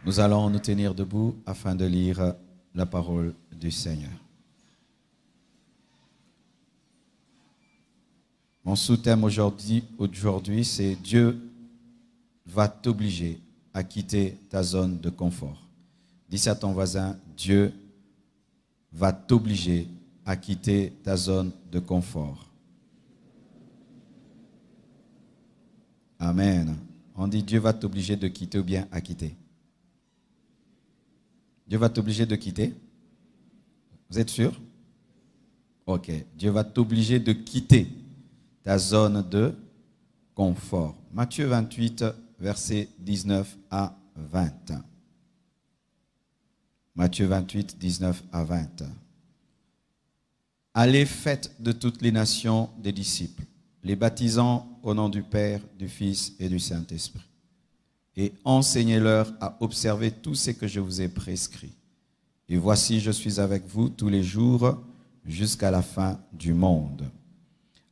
Nous allons nous tenir debout afin de lire la parole du Seigneur. Mon sous-thème aujourd'hui, c'est Dieu va t'obliger à quitter ta zone de confort. Dis à ton voisin, Dieu va t'obliger à quitter ta zone de confort. Amen. On dit Dieu va t'obliger de quitter ou bien à quitter. Dieu va t'obliger de quitter. Vous êtes sûr? Ok. Dieu va t'obliger de quitter ta zone de confort. Matthieu 28, versets 19 à 20. Matthieu 28, 19 à 20. Allez, faites de toutes les nations des disciples, les baptisant au nom du Père, du Fils et du Saint-Esprit. Et enseignez-leur à observer tout ce que je vous ai prescrit. Et voici, je suis avec vous tous les jours jusqu'à la fin du monde.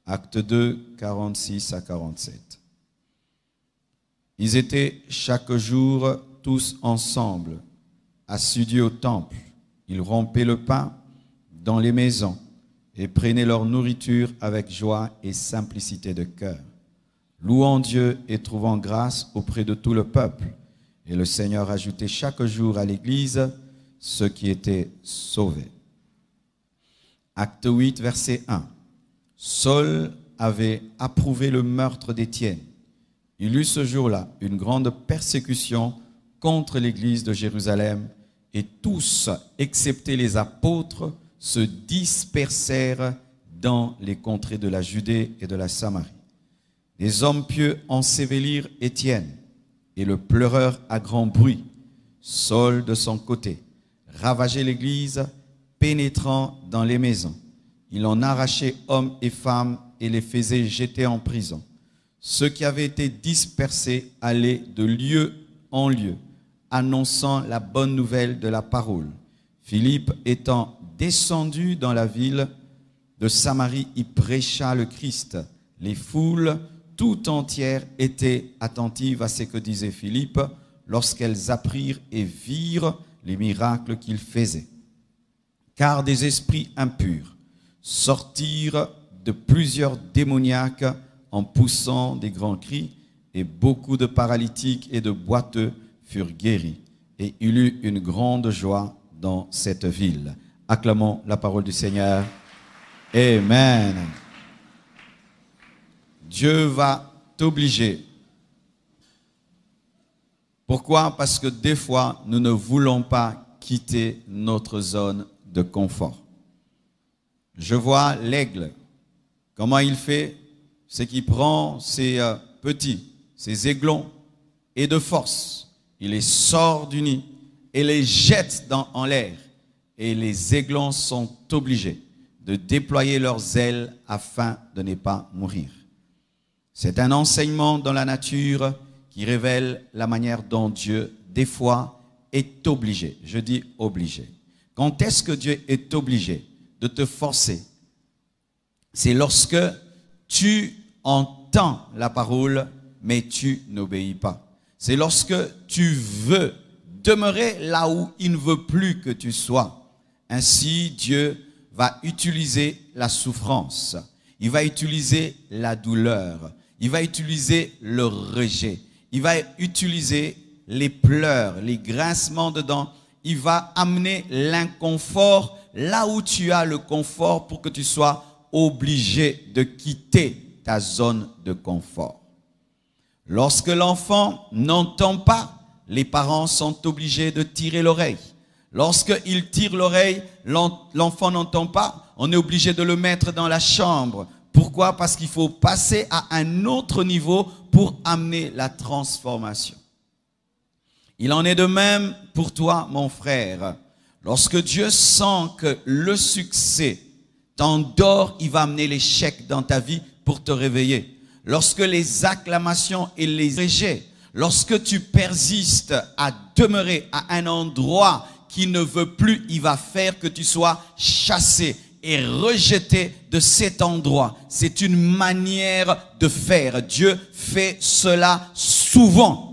Acte 2, 46 à 47. Ils étaient chaque jour tous ensemble, assidus au temple. Ils rompaient le pain dans les maisons et prenaient leur nourriture avec joie et simplicité de cœur, louant Dieu et trouvant grâce auprès de tout le peuple. Et le Seigneur ajoutait chaque jour à l'Église ceux qui étaient sauvés. Acte 8, verset 1. Saul avait approuvé le meurtre d'Étienne. Il eut ce jour-là une grande persécution contre l'Église de Jérusalem, et tous, excepté les apôtres, se dispersèrent dans les contrées de la Judée et de la Samarie. Les hommes pieux ensevelirent Étienne, et le pleureur à grand bruit. Saul, de son côté, ravageait l'Église, pénétrant dans les maisons. Il en arrachait hommes et femmes et les faisait jeter en prison. Ceux qui avaient été dispersés allaient de lieu en lieu, annonçant la bonne nouvelle de la parole. Philippe étant descendu dans la ville de Samarie, y prêcha le Christ. Les foules tout entières étaient attentives à ce que disait Philippe lorsqu'elles apprirent et virent les miracles qu'il faisait. Car des esprits impurs sortirent de plusieurs démoniaques en poussant des grands cris, et beaucoup de paralytiques et de boiteux furent guéris. Et il eut une grande joie dans cette ville. Acclamons la parole du Seigneur. Amen. Dieu va t'obliger. Pourquoi? Parce que des fois, nous ne voulons pas quitter notre zone de confort. Je vois l'aigle. Comment il fait? C'est qu'il prend ses petits, ses aiglons, et de force, il les sort du nid et les jette en l'air. Et les aiglons sont obligés de déployer leurs ailes afin de ne pas mourir. C'est un enseignement dans la nature qui révèle la manière dont Dieu, des fois, est obligé. Je dis obligé. Quand est-ce que Dieu est obligé de te forcer? C'est lorsque tu entends la parole, mais tu n'obéis pas. C'est lorsque tu veux demeurer là où il ne veut plus que tu sois. Ainsi, Dieu va utiliser la souffrance. Il va utiliser la douleur. Il va utiliser le rejet. Il va utiliser les pleurs, les grincements de dents. Il va amener l'inconfort là où tu as le confort pour que tu sois obligé de quitter ta zone de confort. Lorsque l'enfant n'entend pas, les parents sont obligés de tirer l'oreille. Lorsqu'il tire l'oreille, l'enfant n'entend pas, on est obligé de le mettre dans la chambre. Pourquoi? Parce qu'il faut passer à un autre niveau pour amener la transformation. Il en est de même pour toi, mon frère. Lorsque Dieu sent que le succès t'endort, il va amener l'échec dans ta vie pour te réveiller. Lorsque les acclamations et les rejets, lorsque tu persistes à demeurer à un endroit qui ne veut plus, il va faire que tu sois chassé et rejeté de cet endroit. C'est une manière de faire. Dieu fait cela souvent.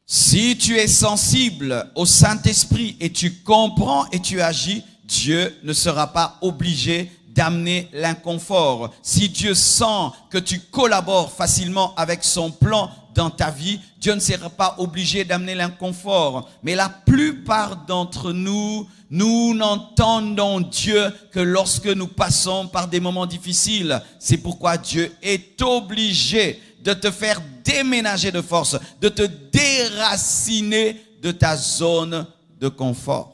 Si tu es sensible au Saint-Esprit et tu comprends et tu agis, Dieu ne sera pas obligé d'amener l'inconfort. Si Dieu sent que tu collabores facilement avec son plan dans ta vie, Dieu ne sera pas obligé d'amener l'inconfort. Mais la plupart d'entre nous, nous n'entendons Dieu que lorsque nous passons par des moments difficiles. C'est pourquoi Dieu est obligé de te faire déménager de force, de te déraciner de ta zone de confort.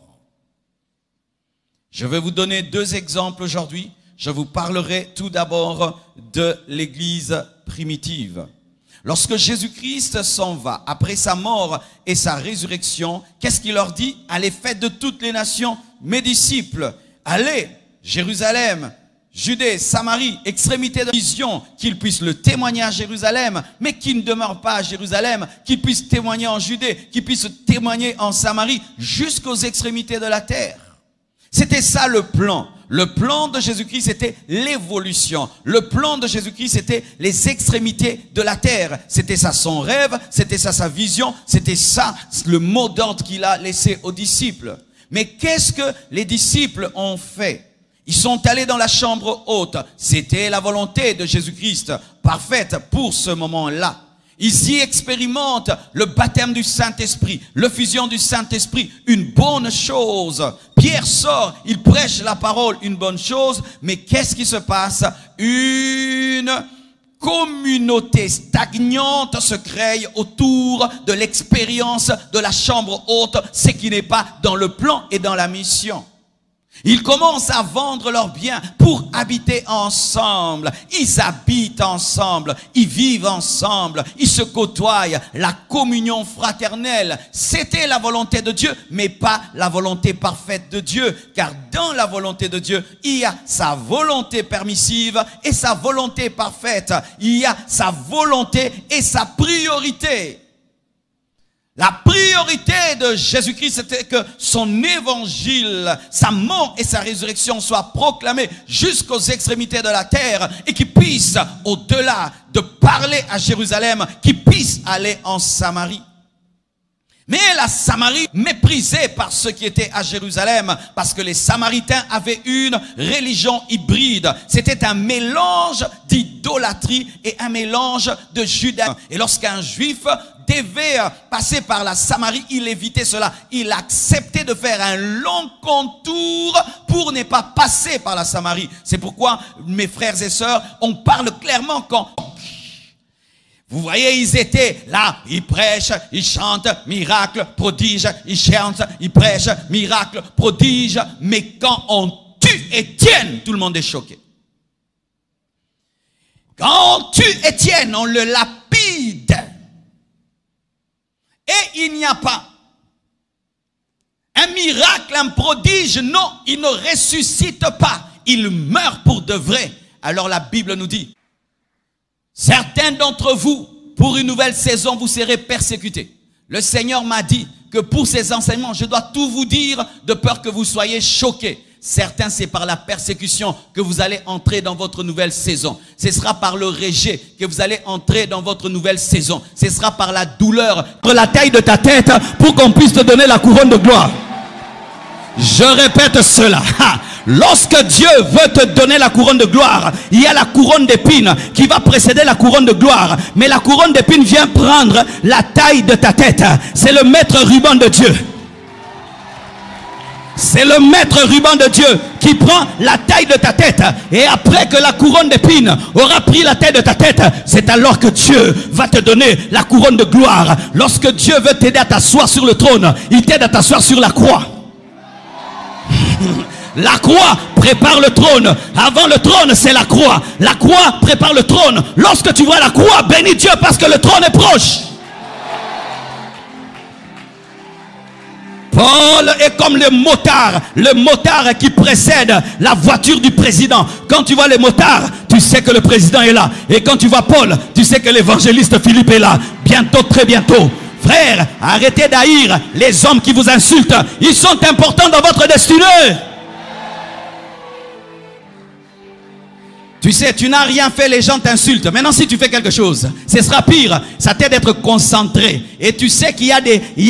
Je vais vous donner 2 exemples aujourd'hui. Je vous parlerai tout d'abord de l'église primitive. Lorsque Jésus-Christ s'en va, après sa mort et sa résurrection, qu'est-ce qu'il leur dit? Allez, faites de toutes les nations mes disciples. Allez, Jérusalem, Judée, Samarie, extrémité de vision, qu'ils puissent le témoigner à Jérusalem, mais qu'ils ne demeurent pas à Jérusalem, qu'ils puissent témoigner en Judée, qu'ils puissent témoigner en Samarie, jusqu'aux extrémités de la terre. C'était ça le plan. Le plan de Jésus-Christ, c'était l'évolution. Le plan de Jésus-Christ, c'était les extrémités de la terre. C'était ça son rêve, c'était ça sa vision, c'était ça le mot d'ordre qu'il a laissé aux disciples. Mais qu'est-ce que les disciples ont fait? Ils sont allés dans la chambre haute. C'était la volonté de Jésus-Christ, parfaite pour ce moment-là. Ils y expérimentent le baptême du Saint-Esprit, l'effusion du Saint-Esprit, une bonne chose. Pierre sort, il prêche la parole, une bonne chose. Mais qu'est-ce qui se passe? Une communauté stagnante se crée autour de l'expérience de la chambre haute, ce qui n'est pas dans le plan et dans la mission. Ils commencent à vendre leurs biens pour habiter ensemble. Ils habitent ensemble, ils vivent ensemble, ils se côtoient. La communion fraternelle, c'était la volonté de Dieu, mais pas la volonté parfaite de Dieu. Car dans la volonté de Dieu, il y a sa volonté permissive et sa volonté parfaite. Il y a sa volonté et sa priorité. La priorité de Jésus-Christ, c'était que son évangile, sa mort et sa résurrection soient proclamés jusqu'aux extrémités de la terre et qu'il puisse, au-delà de parler à Jérusalem, qu'il puisse aller en Samarie. Mais la Samarie, méprisée par ceux qui étaient à Jérusalem, parce que les Samaritains avaient une religion hybride. C'était un mélange d'idolâtrie et un mélange de judaïsme. Et lorsqu'un juif devait passer par la Samarie, il évitait cela. Il acceptait de faire un long contour pour ne pas passer par la Samarie. C'est pourquoi, mes frères et sœurs, on parle clairement quand... Vous voyez, ils étaient là, ils prêchent, ils chantent, miracle, prodige, ils chantent, ils prêchent, miracle, prodige. Mais quand on tue Étienne, tout le monde est choqué. Quand on tue Étienne, on le lapide. Et il n'y a pas un miracle, un prodige, non, il ne ressuscite pas. Il meurt pour de vrai. Alors la Bible nous dit, certains d'entre vous, pour une nouvelle saison, vous serez persécutés. Le Seigneur m'a dit que pour ces enseignements, je dois tout vous dire de peur que vous soyez choqués. Certains, c'est par la persécution que vous allez entrer dans votre nouvelle saison. Ce sera par le rejet que vous allez entrer dans votre nouvelle saison. Ce sera par la douleur, par la taille de ta tête, pour qu'on puisse te donner la couronne de gloire. Je répète cela. Lorsque Dieu veut te donner la couronne de gloire, il y a la couronne d'épines qui va précéder la couronne de gloire. Mais la couronne d'épines vient prendre la taille de ta tête. C'est le maître ruban de Dieu. C'est le maître ruban de Dieu qui prend la taille de ta tête. Et après que la couronne d'épines aura pris la taille de ta tête, c'est alors que Dieu va te donner la couronne de gloire. Lorsque Dieu veut t'aider à t'asseoir sur le trône, il t'aide à t'asseoir sur la croix. La croix prépare le trône. Avant le trône, c'est la croix. La croix prépare le trône. Lorsque tu vois la croix, bénis Dieu parce que le trône est proche. Paul est comme le motard qui précède la voiture du président. Quand tu vois les motards, tu sais que le président est là. Et quand tu vois Paul, tu sais que l'évangéliste Philippe est là. Bientôt, très bientôt. Frères, arrêtez d'haïr les hommes qui vous insultent. Ils sont importants dans votre destinée. Tu Tu sais, tu n'as rien fait, les gens t'insultent. Maintenant, si tu fais quelque chose, ce sera pire. Ça t'aide d'être concentré. Et tu sais qu'il y a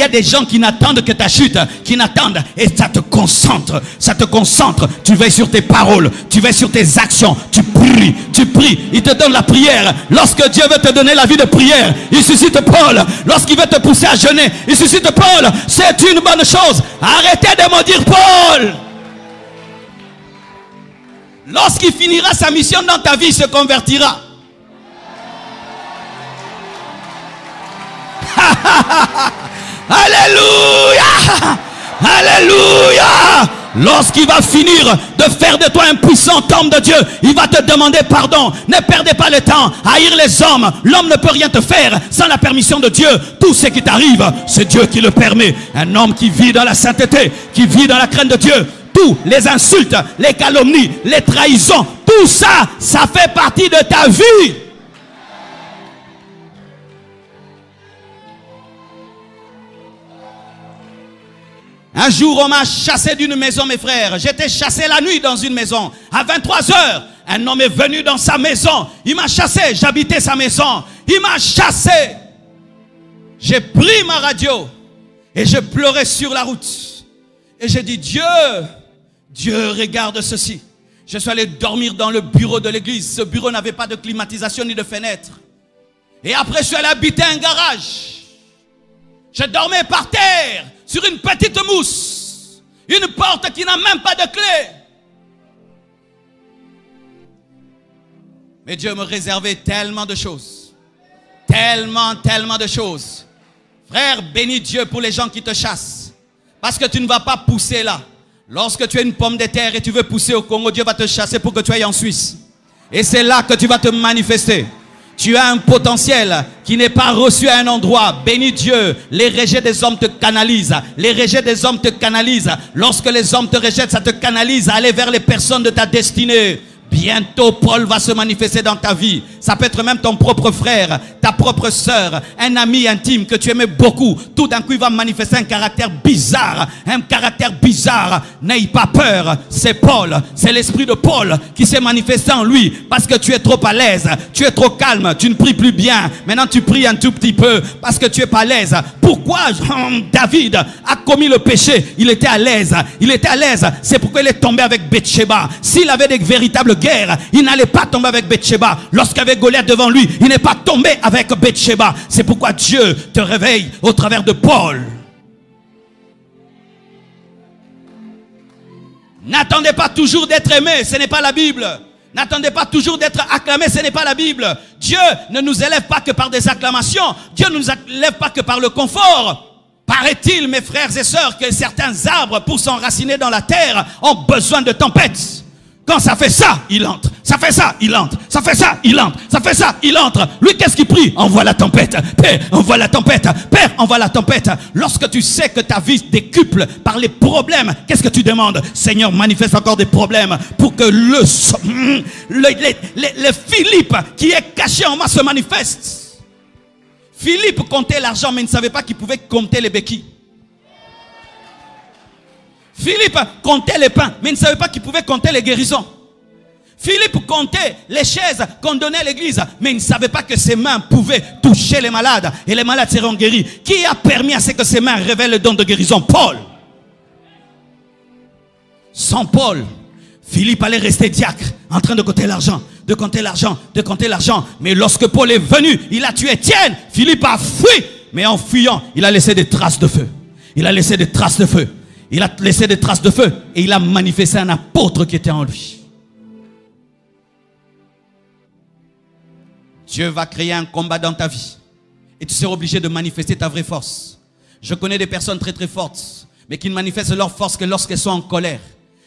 des gens qui n'attendent que ta chute, qui n'attendent. Et ça te concentre. Ça te concentre. Tu veilles sur tes paroles. Tu veilles sur tes actions. Tu pries. Tu pries. Il te donne la prière. Lorsque Dieu veut te donner la vie de prière, il suscite Paul. Lorsqu'il veut te pousser à jeûner, il suscite Paul. C'est une bonne chose. Arrêtez de me dire Paul. Lorsqu'il finira sa mission dans ta vie, il se convertira. Alléluia! Alléluia! Lorsqu'il va finir de faire de toi un puissant homme de Dieu, il va te demander pardon. Ne perdez pas le temps à haïr les hommes. L'homme ne peut rien te faire sans la permission de Dieu. Tout ce qui t'arrive, c'est Dieu qui le permet. Un homme qui vit dans la sainteté, qui vit dans la crainte de Dieu, tous les insultes, les calomnies, les trahisons, tout ça, ça fait partie de ta vie. Un jour, on m'a chassé d'une maison, mes frères. J'étais chassé la nuit dans une maison. À 23 heures, un homme est venu dans sa maison. Il m'a chassé. J'habitais sa maison. Il m'a chassé. J'ai pris ma radio et je pleurais sur la route. Et j'ai dit, Dieu, regarde ceci. Je suis allé dormir dans le bureau de l'église. Ce bureau n'avait pas de climatisation ni de fenêtre. Et après, je suis allé habiter un garage. Je dormais par terre, sur une petite mousse. Une porte qui n'a même pas de clé. Mais Dieu me réservait tellement de choses. Tellement de choses. Frère, bénis Dieu pour les gens qui te chassent. Parce que tu ne vas pas pousser là. Lorsque tu as une pomme de terre et tu veux pousser au Congo, Dieu va te chasser pour que tu ailles en Suisse. Et c'est là que tu vas te manifester. Tu as un potentiel qui n'est pas reçu à un endroit. Bénis Dieu. Les rejets des hommes te canalisent. Les rejets des hommes te canalisent. Lorsque les hommes te rejettent, ça te canalise à aller vers les personnes de ta destinée. Bientôt, Paul va se manifester dans ta vie. Ça peut être même ton propre frère, ta propre sœur, un ami intime que tu aimais beaucoup. Tout d'un coup, il va manifester un caractère bizarre. Un caractère bizarre. N'aie pas peur. C'est Paul. C'est l'esprit de Paul qui s'est manifesté en lui. Parce que tu es trop à l'aise. Tu es trop calme. Tu ne pries plus bien. Maintenant, tu pries un tout petit peu. Parce que tu es pas à l'aise. Pourquoi David a commis le péché? Il était à l'aise. Il était à l'aise. C'est pourquoi il est tombé avec Bathsheba. S'il avait des véritables guerre, il n'allait pas tomber avec Bathsheba. Lorsqu'il y avait Goliath devant lui, il n'est pas tombé avec Bathsheba. C'est pourquoi Dieu te réveille au travers de Paul. N'attendez pas toujours d'être aimé, ce n'est pas la Bible. N'attendez pas toujours d'être acclamé, ce n'est pas la Bible. Dieu ne nous élève pas que par des acclamations. Dieu ne nous élève pas que par le confort. Paraît-il, mes frères et sœurs, que certains arbres, pour s'enraciner dans la terre, ont besoin de tempêtes. Quand ça fait ça, il entre. Ça fait ça, il entre. Ça fait ça, il entre. Ça fait ça, il entre. Lui, qu'est-ce qu'il prie? Envoie la tempête. Père, envoie la tempête. Père, envoie la tempête. Lorsque tu sais que ta vie décuple par les problèmes, qu'est-ce que tu demandes? Seigneur, manifeste encore des problèmes pour que le Philippe qui est caché en moi se manifeste. Philippe comptait l'argent, mais il ne savait pas qu'il pouvait compter les béquilles. Philippe comptait les pains, mais il ne savait pas qu'il pouvait compter les guérisons. Philippe comptait les chaises qu'on donnait à l'église, mais il ne savait pas que ses mains pouvaient toucher les malades et les malades seront guéris. Qui a permis à ce que ses mains révèlent le don de guérison? Paul. Sans Paul, Philippe allait rester diacre, en train de compter l'argent, de compter l'argent, de compter l'argent. Mais lorsque Paul est venu, il a tué Étienne. Philippe a fui, mais en fuyant, il a laissé des traces de feu. Il a laissé des traces de feu. Il a laissé des traces de feu et il a manifesté un apôtre qui était en lui. Dieu va créer un combat dans ta vie et tu seras obligé de manifester ta vraie force. Je connais des personnes très très fortes, mais qui ne manifestent leur force que lorsqu'elles sont en colère.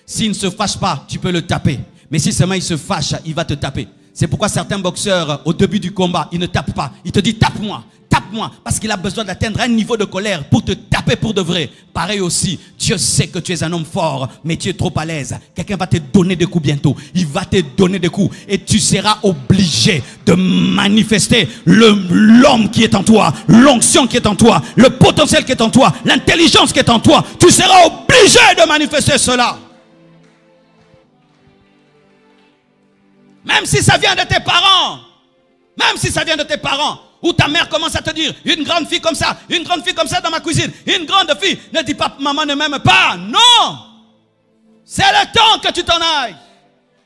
S'ils ne se fâchent pas, tu peux le taper. Mais si seulement il se fâche, il va te taper. C'est pourquoi certains boxeurs, au début du combat, ils ne tapent pas. Il te dit tape-moi. Tape-moi, parce qu'il a besoin d'atteindre un niveau de colère pour te taper pour de vrai. Pareil aussi, Dieu sait que tu es un homme fort, mais tu es trop à l'aise. Quelqu'un va te donner des coups bientôt. Il va te donner des coups et tu seras obligé de manifester l'homme qui est en toi, l'onction qui est en toi, le potentiel qui est en toi, l'intelligence qui est en toi. Tu seras obligé de manifester cela. Même si ça vient de tes parents. Même si ça vient de tes parents. Ou ta mère commence à te dire, une grande fille comme ça dans ma cuisine, une grande fille, ne dis pas maman ne m'aime pas. Non. C'est le temps que tu t'en ailles.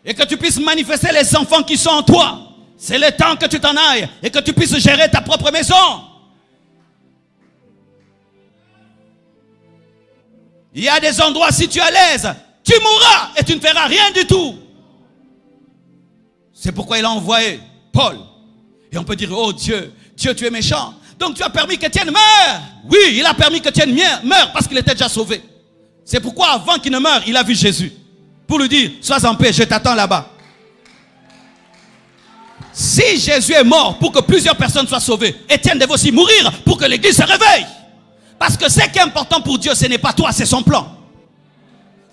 Et que tu puisses manifester les enfants qui sont en toi. C'est le temps que tu t'en ailles. Et que tu puisses gérer ta propre maison. Il y a des endroits, si tu es à l'aise, tu mourras et tu ne feras rien du tout. C'est pourquoi il a envoyé Paul. Et on peut dire, oh Dieu, Dieu tu es méchant. Donc tu as permis qu'Étienne meure. Oui, il a permis qu'Étienne meure parce qu'il était déjà sauvé. C'est pourquoi avant qu'il ne meure, il a vu Jésus. Pour lui dire, sois en paix, je t'attends là-bas. Si Jésus est mort pour que plusieurs personnes soient sauvées, Étienne devait aussi mourir pour que l'église se réveille. Parce que ce qui est important pour Dieu, ce n'est pas toi, c'est son plan.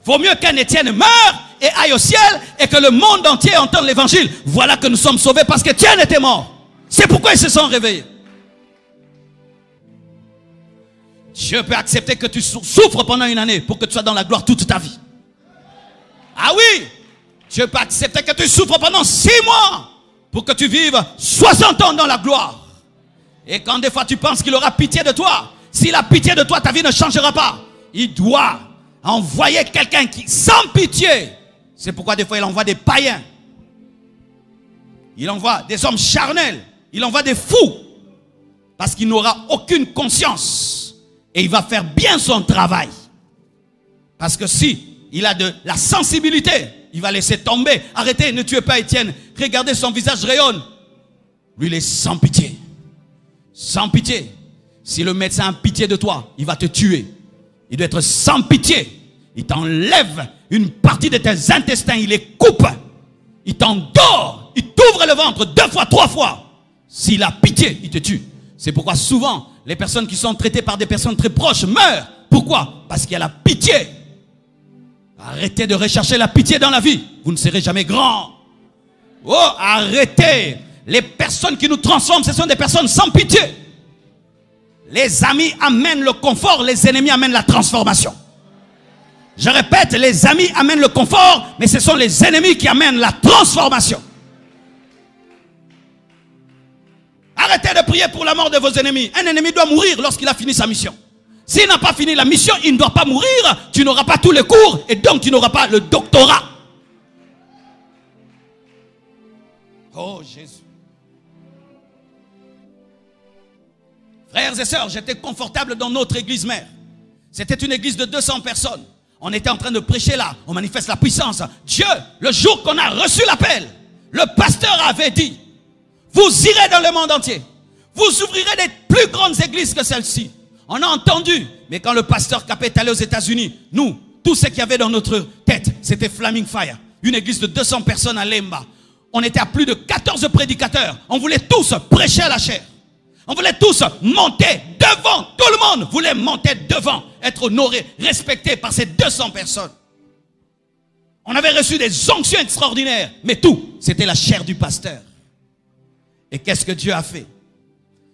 Vaut mieux qu'un Étienne meure et aille au ciel et que le monde entier entende l'évangile. Voilà que nous sommes sauvés parce qu'Étienne était mort. C'est pourquoi ils se sont réveillés. Dieu peut accepter que tu souffres pendant une année pour que tu sois dans la gloire toute ta vie. Ah oui, Dieu peut accepter que tu souffres pendant 6 mois pour que tu vives 60 ans dans la gloire. Et quand des fois tu penses qu'il aura pitié de toi, s'il a pitié de toi, ta vie ne changera pas. Il doit envoyer quelqu'un qui, sans pitié, c'est pourquoi des fois il envoie des païens. Il envoie des hommes charnels. Il envoie des fous. Parce qu'il n'aura aucune conscience. Et il va faire bien son travail. Parce que si il a de la sensibilité, il va laisser tomber. Arrêtez, ne tuez pas Étienne. Regardez, son visage rayonne. Lui, il est sans pitié. Sans pitié. Si le médecin a pitié de toi, il va te tuer. Il doit être sans pitié. Il t'enlève une partie de tes intestins. Il les coupe. Il t'endort. Il t'ouvre le ventre 2 fois, 3 fois. S'il a pitié, il te tue. C'est pourquoi souvent, les personnes qui sont traitées par des personnes très proches meurent. Pourquoi? Parce qu'il y a la pitié. Arrêtez de rechercher la pitié dans la vie. Vous ne serez jamais grand. Oh, arrêtez. Les personnes qui nous transforment, ce sont des personnes sans pitié. Les amis amènent le confort, les ennemis amènent la transformation. Je répète, les amis amènent le confort, mais ce sont les ennemis qui amènent la transformation. Arrêtez de prier pour la mort de vos ennemis. Un ennemi doit mourir lorsqu'il a fini sa mission. S'il n'a pas fini la mission, il ne doit pas mourir. Tu n'auras pas tous les cours et donc tu n'auras pas le doctorat. Oh Jésus. Frères et sœurs, j'étais confortable dans notre église mère. C'était une église de 200 personnes. On était en train de prêcher là. On manifeste la puissance. Dieu, le jour qu'on a reçu l'appel, le pasteur avait dit, vous irez dans le monde entier. Vous ouvrirez des plus grandes églises que celle-ci. On a entendu. Mais quand le pasteur Capet est allé aux États-Unis, nous, tout ce qu'il y avait dans notre tête, c'était Flaming Fire. Une église de 200 personnes à Lemba. On était à plus de 14 prédicateurs. On voulait tous prêcher à la chair. On voulait tous monter devant. Tout le monde voulait monter devant. Être honoré, respecté par ces 200 personnes. On avait reçu des onctions extraordinaires. Mais tout, c'était la chair du pasteur. Et qu'est-ce que Dieu a fait?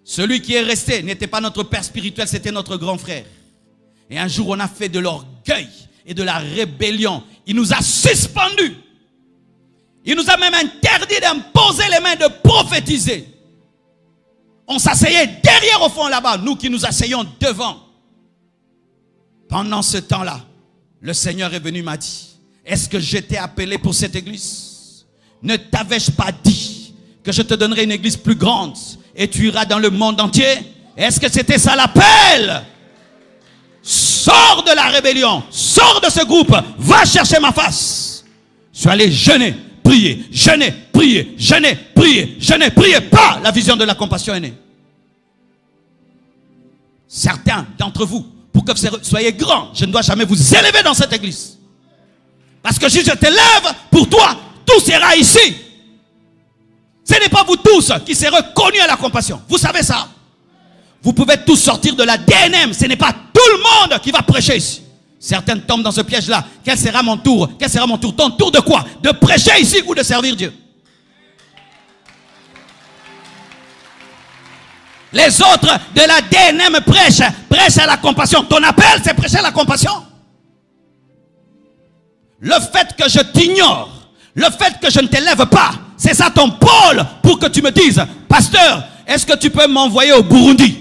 Celui qui est resté n'était pas notre père spirituel, c'était notre grand frère. Et un jour, on a fait de l'orgueil et de la rébellion. Il nous a suspendus. Il nous a même interdit d'imposer les mains, de prophétiser. On s'asseyait derrière au fond là-bas, nous qui nous asseyons devant. Pendant ce temps-là, le Seigneur est venu, m'a dit, est-ce que je t'ai appelé pour cette église? Ne t'avais-je pas dit que je te donnerai une église plus grande et tu iras dans le monde entier? Est-ce que c'était ça l'appel? Sors de la rébellion, sors de ce groupe, va chercher ma face. Je suis allé jeûner, prier, jeûner, prier, jeûner, prier, jeûner, prier. Pas la vision de la compassion est née. Certains d'entre vous, pour que vous soyez grands, je ne dois jamais vous élever dans cette église. Parce que si je t'élève, pour toi, tout sera ici. Ce n'est pas vous tous qui serez reconnus à la compassion. Vous savez ça? Vous pouvez tous sortir de la DNM. Ce n'est pas tout le monde qui va prêcher ici. Certains tombent dans ce piège-là. Quel sera mon tour? Quel sera mon tour? Ton tour de quoi? De prêcher ici ou de servir Dieu? Les autres de la DNM prêchent à la compassion. Ton appel, c'est prêcher à la compassion. Le fait que je t'ignore, le fait que je ne t'élève pas, C'est ça ton pôle pour que tu me dises, pasteur, est-ce que tu peux m'envoyer au Burundi?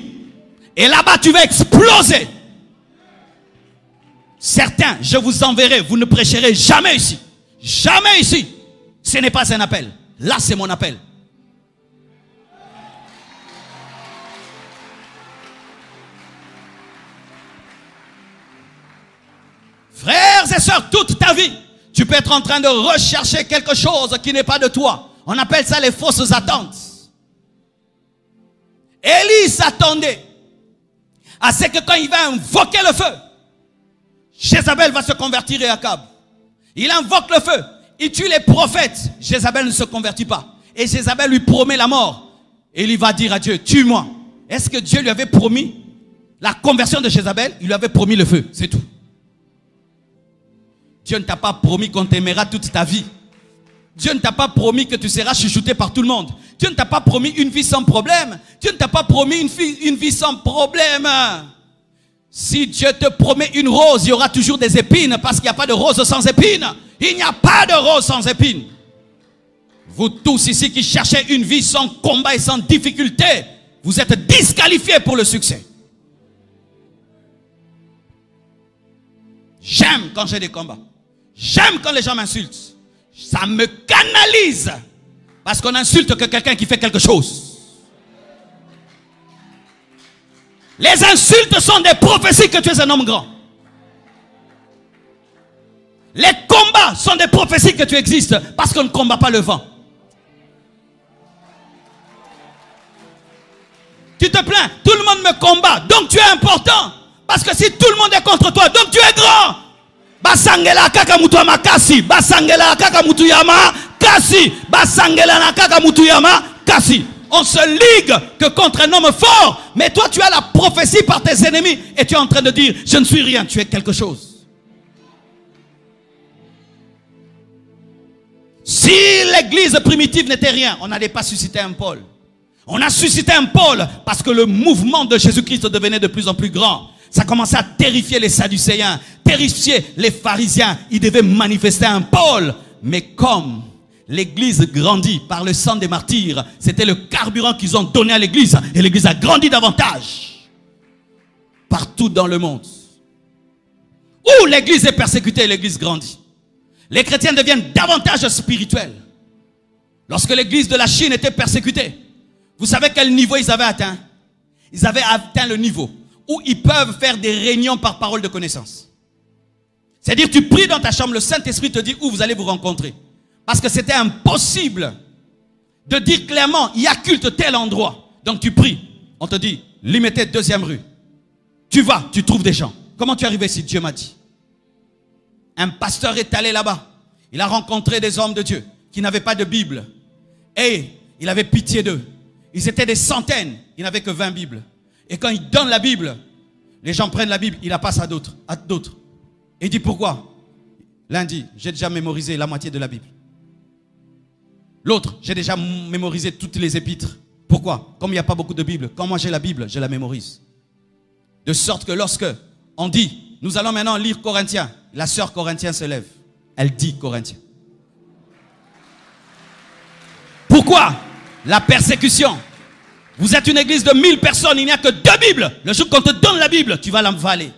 Et là-bas, tu vas exploser. Certains, je vous enverrai, vous ne prêcherez jamais ici. Jamais ici. Ce n'est pas un appel. Là, c'est mon appel. Frères et sœurs, toute ta vie, tu peux être en train de rechercher quelque chose qui n'est pas de toi. On appelle ça les fausses attentes. Élie s'attendait à ce que quand il va invoquer le feu, Jézabel va se convertir et Akab. Il invoque le feu, il tue les prophètes. Jézabel ne se convertit pas. Et Jézabel lui promet la mort. Et il va dire à Dieu, tue-moi. Est-ce que Dieu lui avait promis la conversion de Jézabel? Il lui avait promis le feu, c'est tout. Dieu ne t'a pas promis qu'on t'aimera toute ta vie. Dieu ne t'a pas promis que tu seras chouchouté par tout le monde. Dieu ne t'a pas promis une vie sans problème. Dieu ne t'a pas promis une vie sans problème. Si Dieu te promet une rose, il y aura toujours des épines parce qu'il n'y a pas de rose sans épines. Il n'y a pas de rose sans épines. Vous tous ici qui cherchez une vie sans combat et sans difficulté, vous êtes disqualifiés pour le succès. J'aime quand j'ai des combats. J'aime quand les gens m'insultent. Ça me canalise. Parce qu'on insulte que quelqu'un qui fait quelque chose. Les insultes sont des prophéties que tu es un homme grand. Les combats sont des prophéties que tu existes parce qu'on ne combat pas le vent. Tu te plains, tout le monde me combat, donc tu es important. Parce que si tout le monde est contre toi, donc tu es grand. Basangela kaka mutu yama kasi, basangela kaka mutu yama kasi, basangela na kaka mutu yama kasi. On se ligue que contre un homme fort, mais toi tu as la prophétie par tes ennemis et tu es en train de dire je ne suis rien, tu es quelque chose. Si l'église primitive n'était rien, on n'allait pas susciter un pôle. On a suscité un pôle parce que le mouvement de Jésus-Christ devenait de plus en plus grand. Ça commençait à terrifier les Sadducéens, terrifier les pharisiens. Ils devaient manifester un pôle. Mais comme l'église grandit par le sang des martyrs, c'était le carburant qu'ils ont donné à l'église. Et l'église a grandi davantage. Partout dans le monde. Où l'église est persécutée, l'église grandit. Les chrétiens deviennent davantage spirituels. Lorsque l'église de la Chine était persécutée, vous savez quel niveau ils avaient atteint? Ils avaient atteint le niveau où ils peuvent faire des réunions par parole de connaissance. C'est-à-dire, tu pries dans ta chambre, le Saint-Esprit te dit où vous allez vous rencontrer. Parce que c'était impossible de dire clairement, il y a culte tel endroit. Donc tu pries, on te dit, limitez 2e rue. Tu vas, tu trouves des gens. Comment tu es arrivé ici? Dieu m'a dit. Un pasteur est allé là-bas. Il a rencontré des hommes de Dieu qui n'avaient pas de Bible. Et il avait pitié d'eux. Ils étaient des centaines, il n'avait que 20 Bibles. Et quand il donne la Bible, les gens prennent la Bible, il la passe à d'autres. Et il dit pourquoi? L'un dit, j'ai déjà mémorisé la moitié de la Bible. L'autre, j'ai déjà mémorisé toutes les épîtres. Pourquoi? Comme il n'y a pas beaucoup de Bible, quand moi j'ai la Bible, je la mémorise. De sorte que lorsque on dit, nous allons maintenant lire Corinthiens, la sœur Corinthien se lève. Elle dit Corinthiens. Pourquoi? La persécution. Vous êtes une église de 1000 personnes, il n'y a que 2 Bibles. Le jour qu'on te donne la Bible, tu vas l'avaler.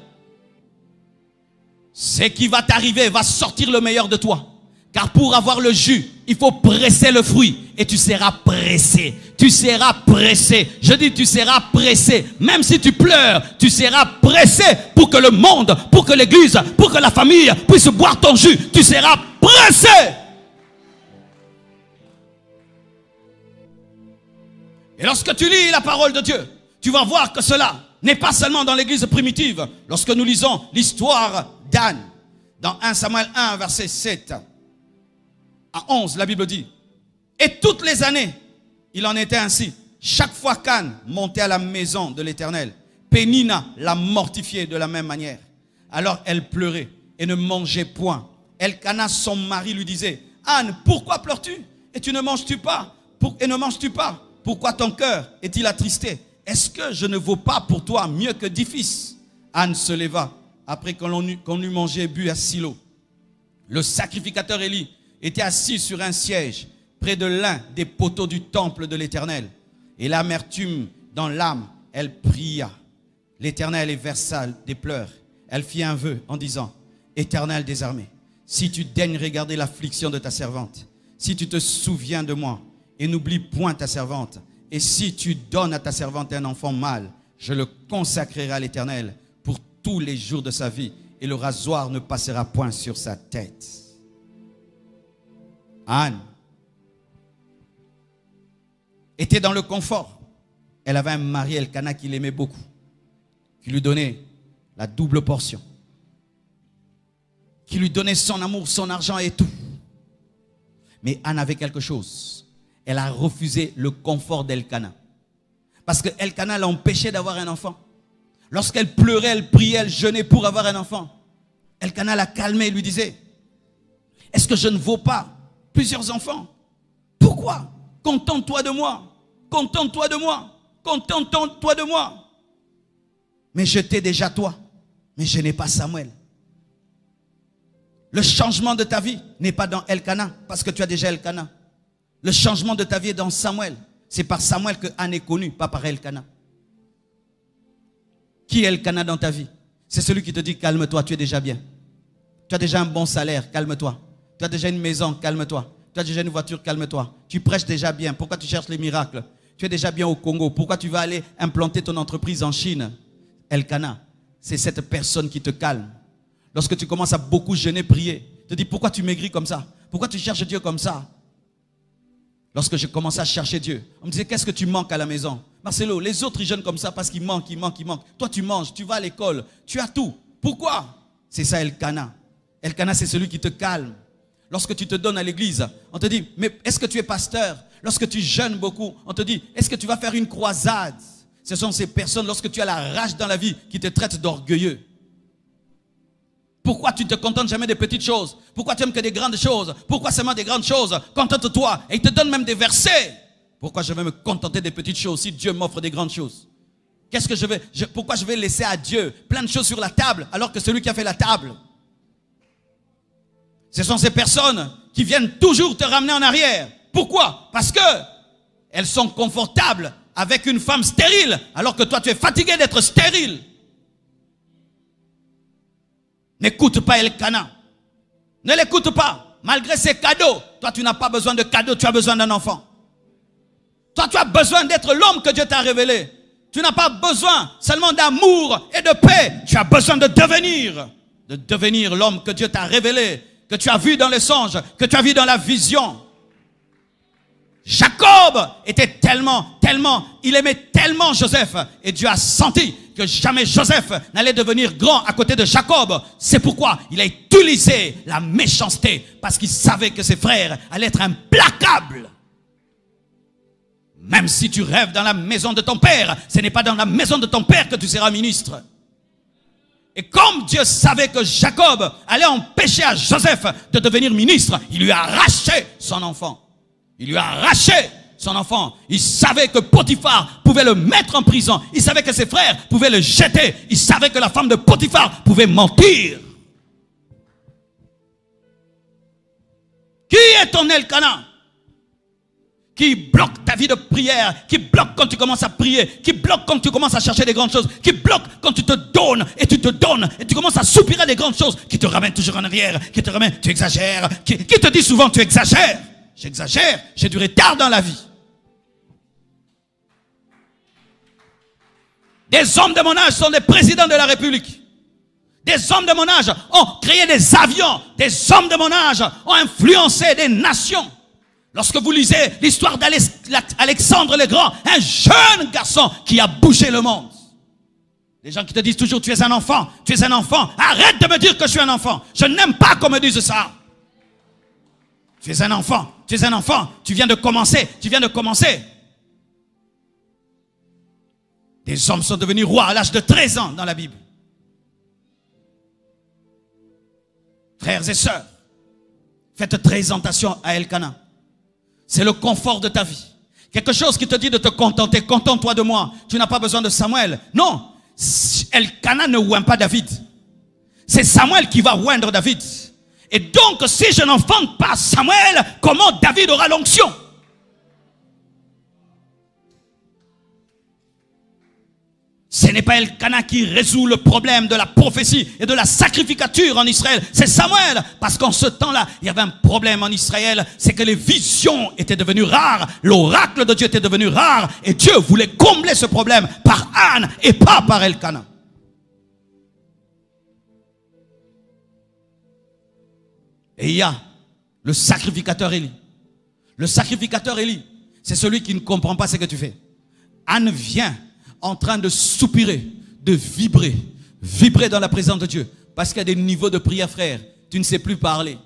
Ce qui va t'arriver va sortir le meilleur de toi. Car pour avoir le jus, il faut presser le fruit. Et tu seras pressé. Tu seras pressé. Je dis tu seras pressé. Même si tu pleures, tu seras pressé pour que le monde, pour que l'église, pour que la famille puisse boire ton jus. Tu seras pressé. Et lorsque tu lis la parole de Dieu, tu vas voir que cela n'est pas seulement dans l'église primitive. Lorsque nous lisons l'histoire d'Anne, dans 1 Samuel 1, verset 7 à 11, la Bible dit, et toutes les années, il en était ainsi. Chaque fois qu'Anne montait à la maison de l'Éternel, Pénina la mortifiait de la même manière. Alors elle pleurait et ne mangeait point. Elkana, son mari, lui disait, Anne, pourquoi pleures-tu? Et tu ne manges-tu pas? Et ne manges-tu pas? Pourquoi ton cœur est-il attristé? Est-ce que je ne vaux pas pour toi mieux que 10 fils? Anne se leva après qu'on eut mangé et bu à Silo. Le sacrificateur Élie était assis sur un siège près de l'un des poteaux du temple de l'Éternel. Et l'amertume dans l'âme, elle pria l'Éternel et versa des pleurs. Elle fit un vœu en disant, Éternel des armées, si tu daignes regarder l'affliction de ta servante, si tu te souviens de moi et n'oublie point ta servante, et si tu donnes à ta servante un enfant mâle, je le consacrerai à l'Éternel pour tous les jours de sa vie, et le rasoir ne passera point sur sa tête. Anne était dans le confort. Elle avait un mari, Elkana, qui l'aimait beaucoup, qui lui donnait la double portion, qui lui donnait son amour, son argent et tout. Mais Anne avait quelque chose. Elle a refusé le confort d'Elkana. Parce que Elkana l'empêchait d'avoir un enfant. Lorsqu'elle pleurait, elle priait, elle jeûnait pour avoir un enfant. Elkana la calmait et lui disait, est-ce que je ne vaux pas plusieurs enfants? Pourquoi? Contente-toi de moi. Contente-toi de moi. Contente-toi de moi. Mais je t'ai déjà toi. Mais je n'ai pas Samuel. Le changement de ta vie n'est pas dans Elkana, parce que tu as déjà Elkana. Le changement de ta vie est dans Samuel. C'est par Samuel que Anne est connue, pas par Elkana. Qui est Elkana dans ta vie? C'est celui qui te dit calme-toi, tu es déjà bien. Tu as déjà un bon salaire, calme-toi. Tu as déjà une maison, calme-toi. Tu as déjà une voiture, calme-toi. Tu prêches déjà bien, pourquoi tu cherches les miracles? Tu es déjà bien au Congo, pourquoi tu vas aller implanter ton entreprise en Chine? Elkana, c'est cette personne qui te calme. Lorsque tu commences à beaucoup jeûner, prier, te dis pourquoi tu maigris comme ça? Pourquoi tu cherches Dieu comme ça? Lorsque je commençais à chercher Dieu, on me disait qu'est-ce que tu manques à la maison? Marcelo, les autres ils jeûnent comme ça parce qu'ils manquent, ils manquent, ils manquent. Toi tu manges, tu vas à l'école, tu as tout. Pourquoi? C'est ça Elkana. Elkana c'est celui qui te calme. Lorsque tu te donnes à l'église, on te dit mais est-ce que tu es pasteur? Lorsque tu jeûnes beaucoup, on te dit est-ce que tu vas faire une croisade? Ce sont ces personnes, lorsque tu as la rage dans la vie, qui te traitent d'orgueilleux. Pourquoi tu ne te contentes jamais des petites choses? Pourquoi tu aimes que des grandes choses? Pourquoi seulement des grandes choses? Contente-toi. Et il te donne même des versets. Pourquoi je vais me contenter des petites choses si Dieu m'offre des grandes choses? Qu'est-ce que pourquoi je vais laisser à Dieu plein de choses sur la table alors que celui qui a fait la table? Ce sont ces personnes qui viennent toujours te ramener en arrière. Pourquoi? Parce que elles sont confortables avec une femme stérile alors que toi tu es fatigué d'être stérile. N'écoute pas Elkana. Ne l'écoute pas. Malgré ses cadeaux, toi tu n'as pas besoin de cadeaux, tu as besoin d'un enfant. Toi tu as besoin d'être l'homme que Dieu t'a révélé. Tu n'as pas besoin seulement d'amour et de paix. Tu as besoin de devenir l'homme que Dieu t'a révélé, que tu as vu dans les songes, que tu as vu dans la vision. Jacob était il aimait tellement Joseph, et Dieu a senti que jamais Joseph n'allait devenir grand à côté de Jacob. C'est pourquoi il a utilisé la méchanceté, parce qu'il savait que ses frères allaient être implacables. Même si tu rêves dans la maison de ton père, ce n'est pas dans la maison de ton père que tu seras ministre. Et comme Dieu savait que Jacob allait empêcher à Joseph de devenir ministre, il lui a arraché son enfant. Il lui a arraché son enfant. Il savait que Potiphar pouvait le mettre en prison. Il savait que ses frères pouvaient le jeter. Il savait que la femme de Potiphar pouvait mentir. Qui est ton Elkana? Qui bloque ta vie de prière, qui bloque quand tu commences à prier, qui bloque quand tu commences à chercher des grandes choses, qui bloque quand tu te donnes et tu te donnes et tu commences à soupirer des grandes choses, qui te ramène toujours en arrière, qui te ramène, tu exagères, qui te dit souvent tu exagères. J'exagère, j'ai du retard dans la vie. Des hommes de mon âge sont des présidents de la République. Des hommes de mon âge ont créé des avions. Des hommes de mon âge ont influencé des nations. Lorsque vous lisez l'histoire d'Alexandre le Grand, un jeune garçon qui a bougé le monde. Les gens qui te disent toujours tu es un enfant, tu es un enfant. Arrête de me dire que je suis un enfant. Je n'aime pas qu'on me dise ça. Tu es un enfant, tu es un enfant, tu viens de commencer, tu viens de commencer. Des hommes sont devenus rois à l'âge de 13 ans dans la Bible. Frères et sœurs, faites très attention à Elkana. C'est le confort de ta vie. Quelque chose qui te dit de te contenter. Contente-toi de moi. Tu n'as pas besoin de Samuel. Non, Elkana ne oint pas David. C'est Samuel qui va oindre David. Et donc, si je n'enfante pas Samuel, comment David aura l'onction? Ce n'est pas Elkana qui résout le problème de la prophétie et de la sacrificature en Israël. C'est Samuel. Parce qu'en ce temps-là, il y avait un problème en Israël. C'est que les visions étaient devenues rares. L'oracle de Dieu était devenu rare. Et Dieu voulait combler ce problème par Anne et pas par Elkana. Et il y a le sacrificateur Élie. Le sacrificateur Élie, c'est celui qui ne comprend pas ce que tu fais. Anne vient en train de soupirer, de vibrer, vibrer dans la présence de Dieu. Parce qu'il y a des niveaux de prière, frère. Tu ne sais plus parler.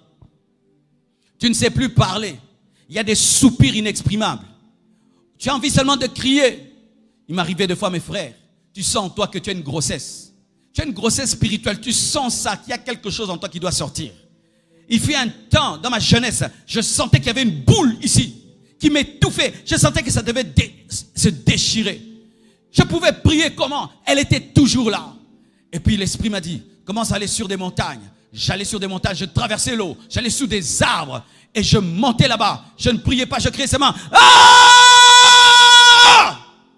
Tu ne sais plus parler. Il y a des soupirs inexprimables. Tu as envie seulement de crier. Il m'arrivait des fois, mes frères, tu sens en toi que tu as une grossesse. Tu as une grossesse spirituelle. Tu sens ça, qu'il y a quelque chose en toi qui doit sortir. Il fut un temps, dans ma jeunesse, je sentais qu'il y avait une boule ici qui m'étouffait. Je sentais que ça devait se déchirer. Je pouvais prier comment? Elle était toujours là. Et puis l'Esprit m'a dit, commence à aller sur des montagnes. J'allais sur des montagnes, je traversais l'eau, j'allais sous des arbres et je montais là-bas. Je ne priais pas, je criais seulement ah!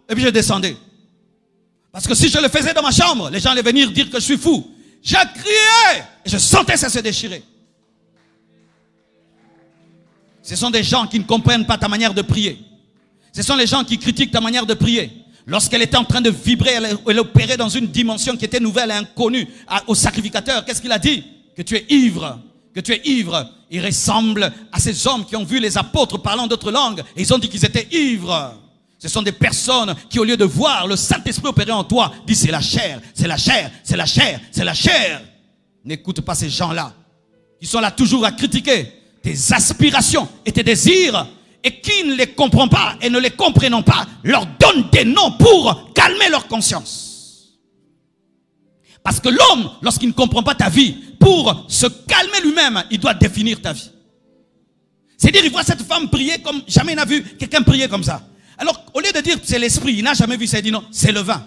Et puis je descendais. Parce que si je le faisais dans ma chambre, les gens allaient venir dire que je suis fou. Je criais et je sentais ça se déchirer. Ce sont des gens qui ne comprennent pas ta manière de prier. Ce sont les gens qui critiquent ta manière de prier. Lorsqu'elle était en train de vibrer, elle opérait dans une dimension qui était nouvelle et inconnue au sacrificateur. Qu'est-ce qu'il a dit? Que tu es ivre. Que tu es ivre. Il ressemble à ces hommes qui ont vu les apôtres parlant d'autres langues. Et ils ont dit qu'ils étaient ivres. Ce sont des personnes qui, au lieu de voir le Saint-Esprit opérer en toi, disent c'est la chair, c'est la chair, c'est la chair, c'est la chair. N'écoute pas ces gens-là. Qui sont là toujours à critiquer tes aspirations et tes désirs. Et qui ne les comprend pas et ne les comprenant pas, leur donne des noms pour calmer leur conscience. Parce que l'homme, lorsqu'il ne comprend pas ta vie, pour se calmer lui-même, il doit définir ta vie. C'est-à-dire, il voit cette femme prier comme jamais il n'a vu quelqu'un prier comme ça. Alors, au lieu de dire c'est l'esprit, il n'a jamais vu ça, il dit non, c'est le vin.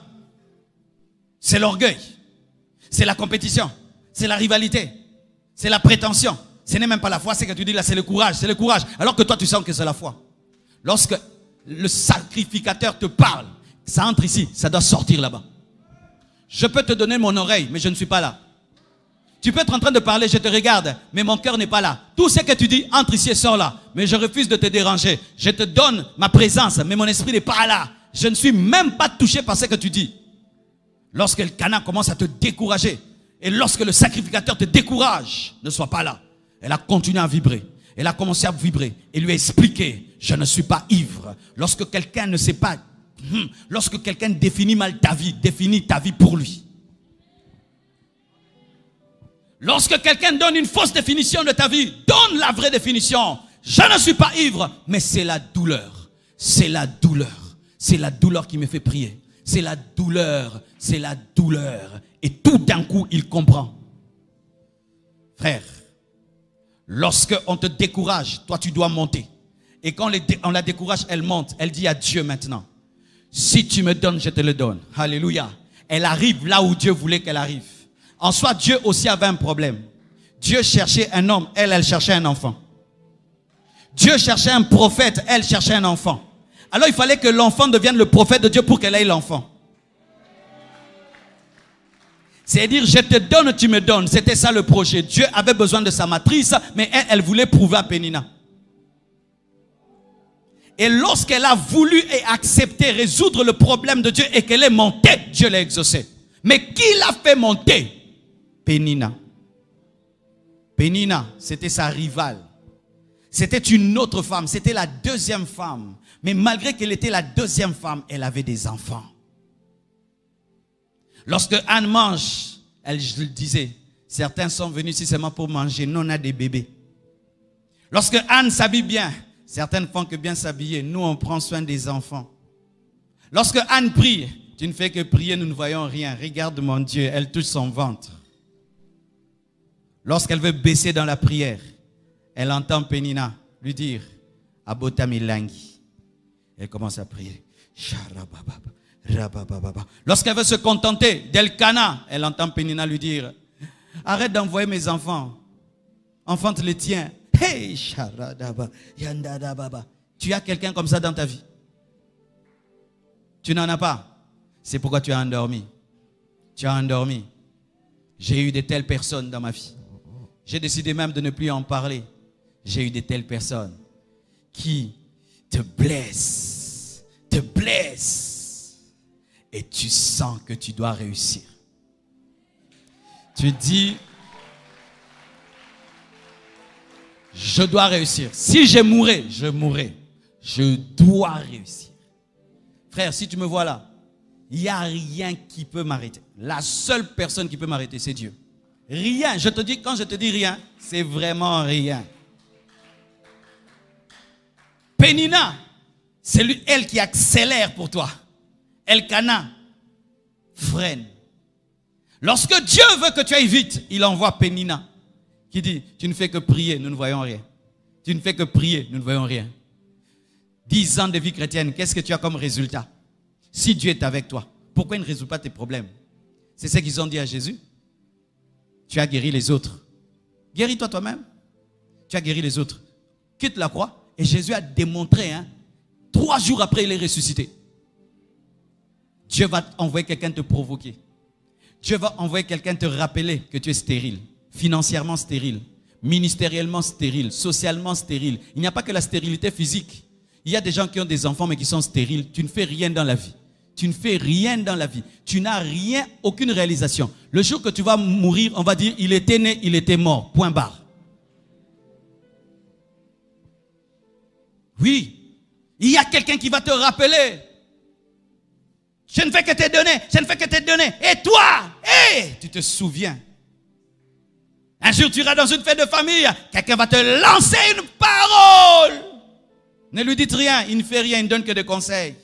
C'est l'orgueil. C'est la compétition. C'est la rivalité. C'est la prétention. Ce n'est même pas la foi, c'est que tu dis là, c'est le courage, c'est le courage. Alors que toi, tu sens que c'est la foi. Lorsque le sacrificateur te parle, ça entre ici, ça doit sortir là-bas. Je peux te donner mon oreille, mais je ne suis pas là. Tu peux être en train de parler, je te regarde, mais mon cœur n'est pas là. Tout ce que tu dis, entre ici et sort là. Mais je refuse de te déranger. Je te donne ma présence, mais mon esprit n'est pas là. Je ne suis même pas touché par ce que tu dis. Lorsque le Cana commence à te décourager, et lorsque le sacrificateur te décourage, ne sois pas là. Elle a continué à vibrer. Elle a commencé à vibrer et lui a expliqué, je ne suis pas ivre. Lorsque quelqu'un ne sait pas, lorsque quelqu'un définit mal ta vie, définit ta vie pour lui. Lorsque quelqu'un donne une fausse définition de ta vie, donne la vraie définition. Je ne suis pas ivre, mais c'est la douleur. C'est la douleur. C'est la douleur qui me fait prier. C'est la douleur. C'est la douleur. Et tout d'un coup, il comprend. Frère, lorsque on te décourage, toi tu dois monter. Et quand on la décourage, elle monte. Elle dit à Dieu maintenant, si tu me donnes, je te le donne. Alléluia. Elle arrive là où Dieu voulait qu'elle arrive. En soi, Dieu aussi avait un problème. Dieu cherchait un homme, elle cherchait un enfant. Dieu cherchait un prophète, elle cherchait un enfant. Alors il fallait que l'enfant devienne le prophète de Dieu pour qu'elle ait l'enfant. C'est-à-dire, je te donne, tu me donnes. C'était ça le projet. Dieu avait besoin de sa matrice, mais elle voulait prouver à Pénina. Et lorsqu'elle a voulu et accepté résoudre le problème de Dieu et qu'elle est montée, Dieu l'a exaucée. Mais qui l'a fait monter? Pénina. Pénina, c'était sa rivale. C'était une autre femme. C'était la deuxième femme. Mais malgré qu'elle était la deuxième femme, elle avait des enfants. Lorsque Anne mange, elle le disait, certains sont venus ici seulement pour manger. Nous, on a des bébés. Lorsque Anne s'habille bien, certaines font que bien s'habiller. Nous, on prend soin des enfants. Lorsque Anne prie, tu ne fais que prier, nous ne voyons rien. Regarde mon Dieu, elle touche son ventre. Lorsqu'elle veut baisser dans la prière, elle entend Pénina lui dire, Abota milangi. Elle commence à prier. Lorsqu'elle veut se contenter d'Elkana, elle entend Pénina lui dire, arrête d'envoyer mes enfants. enfante les tiens. Hey, sharadaba, yandadababa. Tu as quelqu'un comme ça dans ta vie? Tu n'en as pas. C'est pourquoi tu as endormi. Tu as endormi. J'ai eu de telles personnes dans ma vie. J'ai décidé même de ne plus en parler. J'ai eu de telles personnes qui te blessent, et tu sens que tu dois réussir. Tu dis, je dois réussir. Si je mourrais, je mourrais. Je dois réussir. Frère, si tu me vois là, il n'y a rien qui peut m'arrêter. La seule personne qui peut m'arrêter, c'est Dieu. Rien. Je te dis, quand je te dis rien, c'est vraiment rien. Pénina, c'est elle qui accélère pour toi. Elkana freine. Lorsque Dieu veut que tu ailles vite, il envoie Pénina qui dit, tu ne fais que prier, nous ne voyons rien. Tu ne fais que prier, nous ne voyons rien. 10 ans de vie chrétienne, qu'est-ce que tu as comme résultat? Si Dieu est avec toi, pourquoi il ne résout pas tes problèmes? C'est ce qu'ils ont dit à Jésus. Tu as guéri les autres. Guéris-toi toi-même. Tu as guéri les autres. Quitte la croix. Et Jésus a démontré, 3 jours après, il est ressuscité. Dieu va envoyer quelqu'un te provoquer. Dieu va envoyer quelqu'un te rappeler que tu es stérile. Financièrement stérile. Ministériellement stérile. Socialement stérile. Il n'y a pas que la stérilité physique. Il y a des gens qui ont des enfants mais qui sont stériles. Tu ne fais rien dans la vie. Tu ne fais rien dans la vie. Tu n'as rien, aucune réalisation. Le jour que tu vas mourir, on va dire, il était né, il était mort. Point barre. Oui. Il y a quelqu'un qui va te rappeler. Je ne fais que te donner. Je ne fais que te donner. Et toi, tu te souviens. Un jour, tu iras dans une fête de famille. Quelqu'un va te lancer une parole. Ne lui dites rien. Il ne fait rien. Il ne donne que des conseils.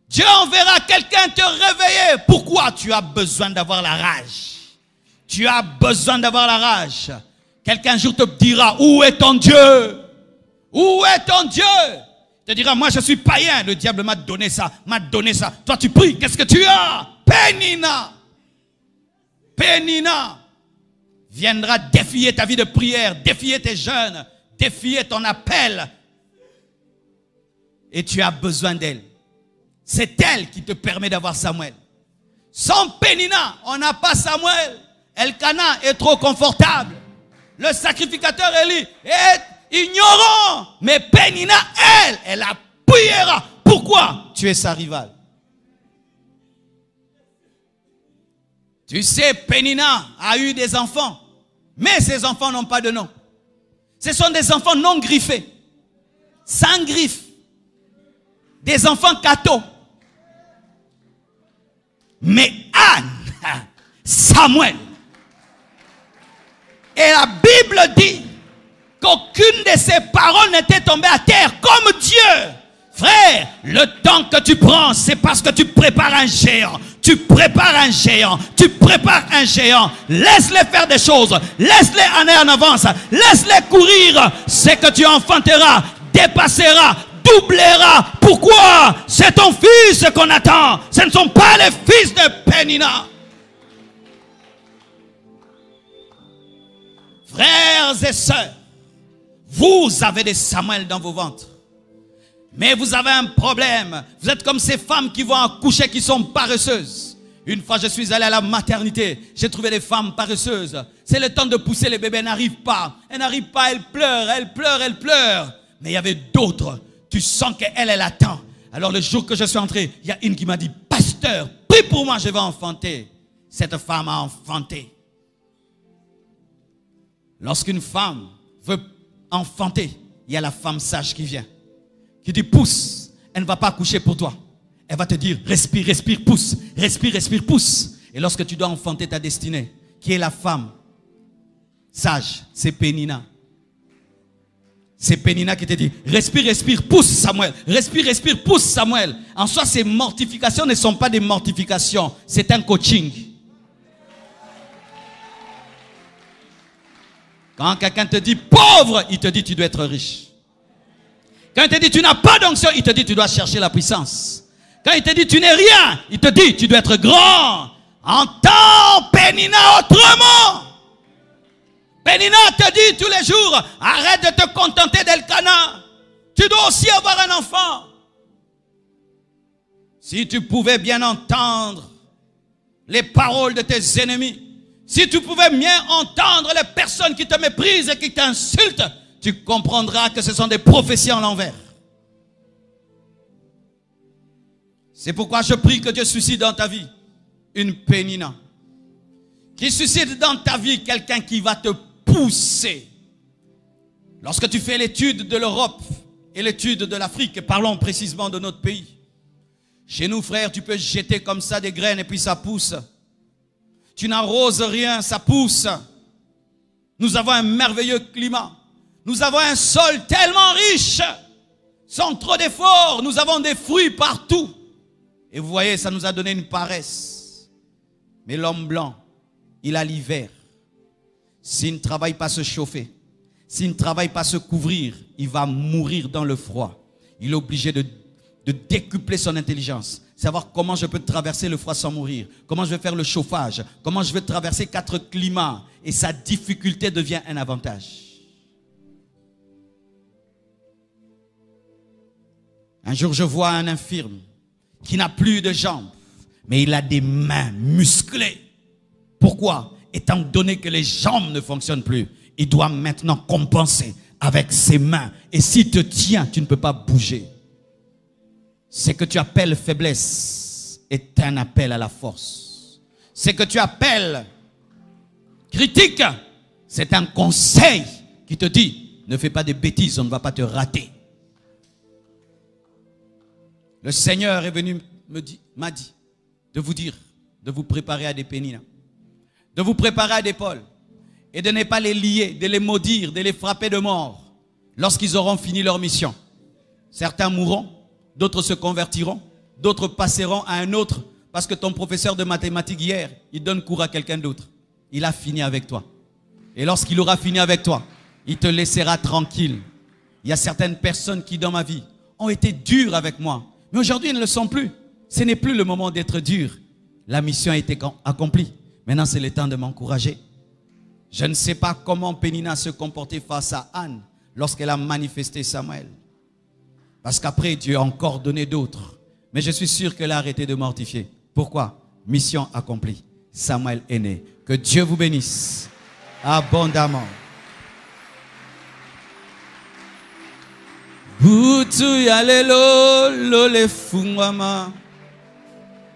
Dieu enverra quelqu'un te réveiller. Pourquoi? Tu as besoin d'avoir la rage. Tu as besoin d'avoir la rage. Quelqu'un un jour te dira, où est ton Dieu? Où est ton Dieu? Il te dira, moi je suis païen. Le diable m'a donné ça, m'a donné ça. Toi tu pries, qu'est-ce que tu as? Pénina. Pénina viendra défier ta vie de prière, défier tes jeûnes, défier ton appel. Et tu as besoin d'elle. C'est elle qui te permet d'avoir Samuel. Sans Pénina, on n'a pas Samuel. Elkana est trop confortable. Le sacrificateur Élie est ignorant. Mais Pénina, elle appuiera. Pourquoi? Tu es sa rivale. Tu sais, Pénina a eu des enfants. Mais ces enfants n'ont pas de nom. Ce sont des enfants non griffés. Sans griffes. Des enfants cathos. Mais Anne, Samuel. Et la Bible dit qu'aucune de ces paroles n'était tombée à terre comme Dieu. Frère, le temps que tu prends, c'est parce que tu prépares un géant. Tu prépares un géant. Tu prépares un géant. Laisse-les faire des choses. Laisse-les aller en avance. Laisse-les courir. Ce que tu enfanteras dépassera, doublera. Pourquoi? C'est ton fils qu'on attend. Ce ne sont pas les fils de Pénina. Frères et sœurs, vous avez des Samuel dans vos ventres. Mais vous avez un problème. Vous êtes comme ces femmes qui vont accoucher, qui sont paresseuses. Une fois, je suis allé à la maternité. J'ai trouvé des femmes paresseuses. C'est le temps de pousser les bébés. Elles n'arrivent pas. Elles n'arrivent pas. Elles pleurent. Elles pleurent. Elles pleurent. Mais il y avait d'autres. Tu sens qu'elle attend. Alors le jour que je suis entré, il y a une qui m'a dit, pasteur, prie pour moi, je vais enfanter. Cette femme a enfanté. Lorsqu'une femme veut enfanter, il y a la femme sage qui vient. Qui dit pousse, elle ne va pas accoucher pour toi. Elle va te dire respire, respire, pousse. Respire, respire, pousse. Et lorsque tu dois enfanter ta destinée, qui est la femme sage, c'est Pénina. C'est Pénina qui te dit respire, respire, pousse Samuel. Respire, respire, pousse Samuel. En soi, ces mortifications ne sont pas des mortifications. C'est un coaching. Quand quelqu'un te dit pauvre, il te dit tu dois être riche. Quand il te dit tu n'as pas d'onction, il te dit tu dois chercher la puissance. Quand il te dit tu n'es rien, il te dit tu dois être grand. Entends Pénina autrement. Pénina te dit tous les jours, arrête de te contenter d'Elkana. Tu dois aussi avoir un enfant. Si tu pouvais bien entendre les paroles de tes ennemis, si tu pouvais bien entendre les personnes qui te méprisent et qui t'insultent, tu comprendras que ce sont des prophéties en l'envers. C'est pourquoi je prie que Dieu suscite dans ta vie une Pénina. Qui suscite dans ta vie quelqu'un qui va te pousser. Lorsque tu fais l'étude de l'Europe et l'étude de l'Afrique, et parlons précisément de notre pays. Chez nous, frères, tu peux jeter comme ça des graines et puis ça pousse. Tu n'arroses rien, ça pousse. Nous avons un merveilleux climat. Nous avons un sol tellement riche. Sans trop d'efforts, nous avons des fruits partout. Et vous voyez, ça nous a donné une paresse. Mais l'homme blanc, il a l'hiver. S'il ne travaille pas se chauffer, s'il ne travaille pas se couvrir, il va mourir dans le froid. Il est obligé de décupler son intelligence. Savoir comment je peux traverser le froid sans mourir. Comment je vais faire le chauffage. Comment je vais traverser 4 climats. Et sa difficulté devient un avantage. Un jour, je vois un infirme qui n'a plus de jambes, mais il a des mains musclées. Pourquoi? Étant donné que les jambes ne fonctionnent plus, il doit maintenant compenser avec ses mains. Et s'il te tient, tu ne peux pas bouger. Ce que tu appelles faiblesse est un appel à la force. Ce que tu appelles critique, c'est un conseil qui te dit, ne fais pas de bêtises, on ne va pas te rater. Le Seigneur est venu, m'a dit de vous dire, de vous préparer à des Péninas, de vous préparer à des Paul, et de ne pas les lier, de les maudire, de les frapper de mort lorsqu'ils auront fini leur mission. Certains mourront, d'autres se convertiront, d'autres passeront à un autre, parce que ton professeur de mathématiques hier, il donne cours à quelqu'un d'autre. Il a fini avec toi. Et lorsqu'il aura fini avec toi, il te laissera tranquille. Il y a certaines personnes qui, dans ma vie, ont été dures avec moi. Mais aujourd'hui, elles ne le sont plus. Ce n'est plus le moment d'être dur. La mission a été accomplie. Maintenant, c'est le temps de m'encourager. Je ne sais pas comment Pénina se comportait face à Anne lorsqu'elle a manifesté Samuel. Parce qu'après, Dieu a encore donné d'autres. Mais je suis sûr qu'elle a arrêté de mortifier. Pourquoi? Mission accomplie. Samuel est né. Que Dieu vous bénisse abondamment. Butu yalelo lole fungwama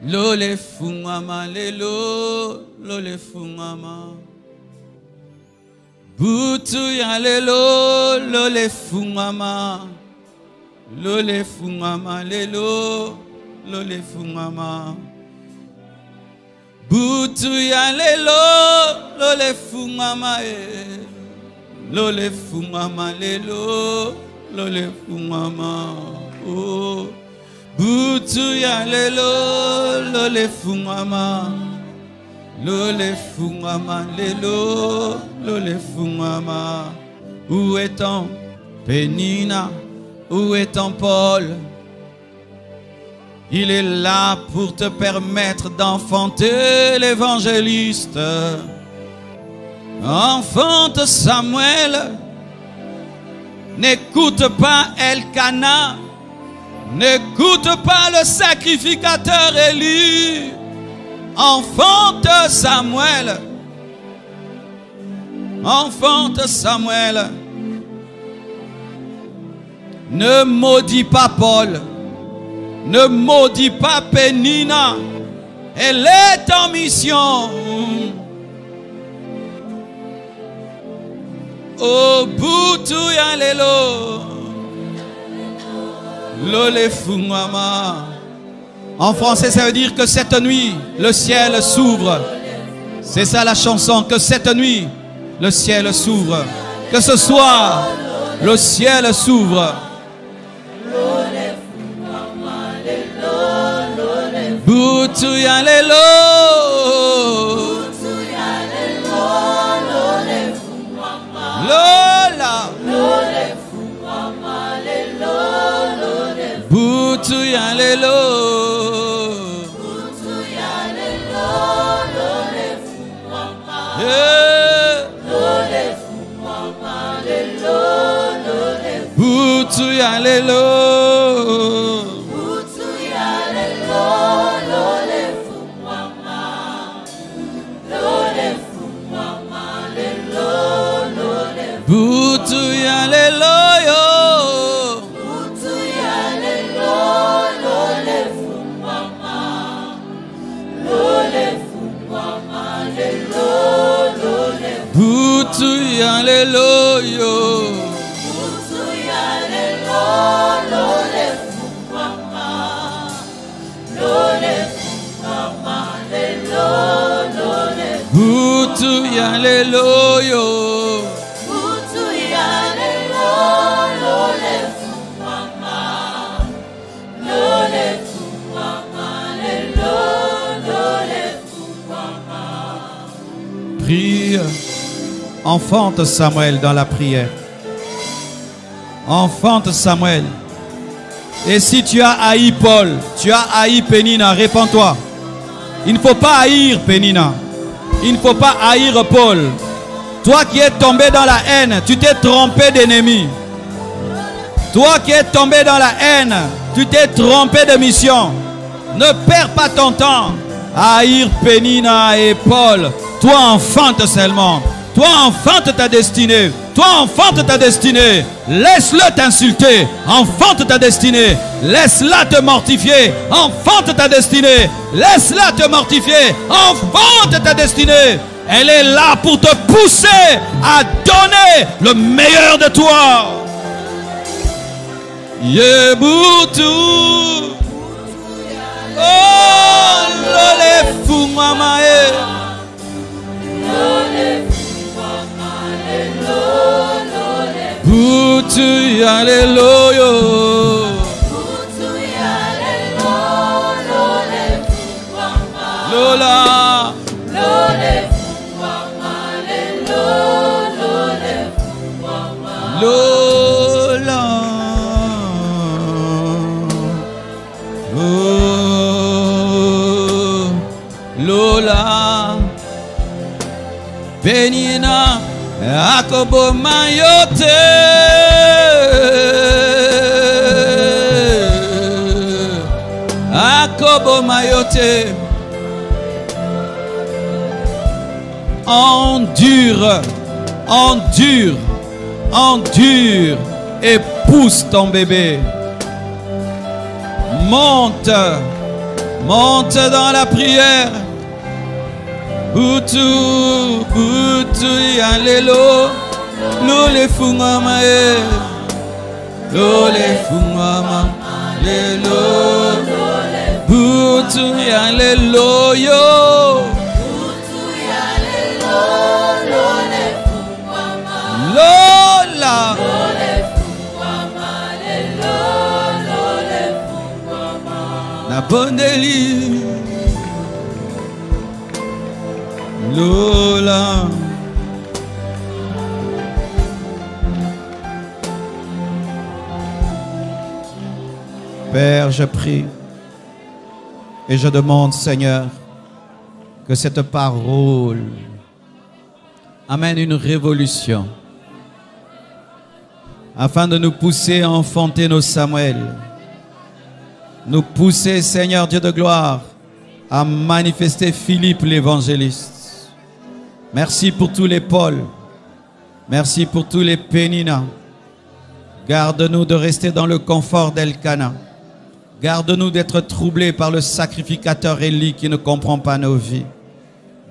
lole fungwama lelo lole fungwama Butu yalelo lole fungwama lole fungwama lelo lole fungwama Butu yalelo lole fungwama lole fungwama lelo lole fungwama oh butu ya lelo lole fungwama lelo lole fungwama. Où est ton Pénina? Où est ton Paul? Il est là pour te permettre d'enfanter l'évangéliste. Enfante Samuel. N'écoute pas Elkana. N'écoute pas le sacrificateur élu. Enfante Samuel. Enfante Samuel. Ne maudis pas Paul. Ne maudis pas Pénina. Elle est en mission. Oh butu ya lelo lole fungwama. En français, ça veut dire que cette nuit, le ciel s'ouvre. C'est ça la chanson, que cette nuit, le ciel s'ouvre. Que ce soir, le ciel s'ouvre. Butu ya lelo Lola Butu ya lelo yalelo. Butu yalelo yo. Butu yalelo yo. Butu yalelo yo. Prie, enfante Samuel dans la prière. Enfante Samuel. Et si tu as haï Paul, tu as haï Pénina, réponds-toi. Il ne faut pas haïr Pénina. Il ne faut pas haïr Paul. Toi qui es tombé dans la haine, tu t'es trompé d'ennemi. Toi qui es tombé dans la haine, tu t'es trompé de mission. Ne perds pas ton temps à haïr Pénina et Paul. Toi enfante seulement. Toi enfante ta destinée. Toi enfante ta destinée. Laisse-le t'insulter. Enfante ta destinée. Laisse-la te mortifier. Enfante ta destinée. Laisse-la te mortifier. Enfante ta destinée. Elle est là pour te pousser à donner le meilleur de toi. Yebutu. Oh, lole fumamae. Butu yalelo yo. Lola. Lola. Oh, Lola. Pénina. Akobo mayote. Akobo mayote. Endure. Endure. Endure. Et pousse ton bébé. Monte. Monte dans la prière. Butu, butu yalelo, lole fungama e, lole fungama lelo, butu yalelo yo, lola, la bondeli. Lola. Père, je prie et je demande, Seigneur, que cette parole amène une révolution afin de nous pousser à enfanter nos Samuel, nous pousser, Seigneur Dieu de gloire, à manifester Philippe l'évangéliste. Merci pour tous les Paul. Merci pour tous les Pénina. Garde-nous de rester dans le confort d'Elkana. Garde-nous d'être troublés par le sacrificateur Élie qui ne comprend pas nos vies.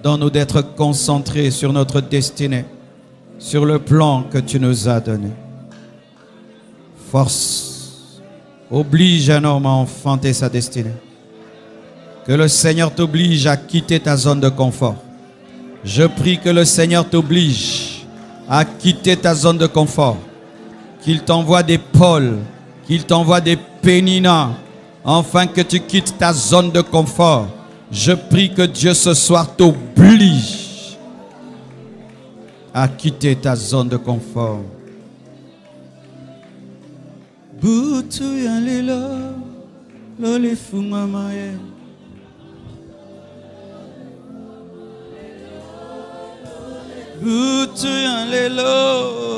Donne-nous d'être concentrés sur notre destinée, sur le plan que tu nous as donné. Force. Oblige un homme à enfanter sa destinée. Que le Seigneur t'oblige à quitter ta zone de confort. Je prie que le Seigneur t'oblige à quitter ta zone de confort. Qu'il t'envoie des Paul, qu'il t'envoie des Pénina, afin que tu quittes ta zone de confort. Je prie que Dieu ce soir t'oblige à quitter ta zone de confort. Butu yalelo, lole fungamae. Butu yalelo.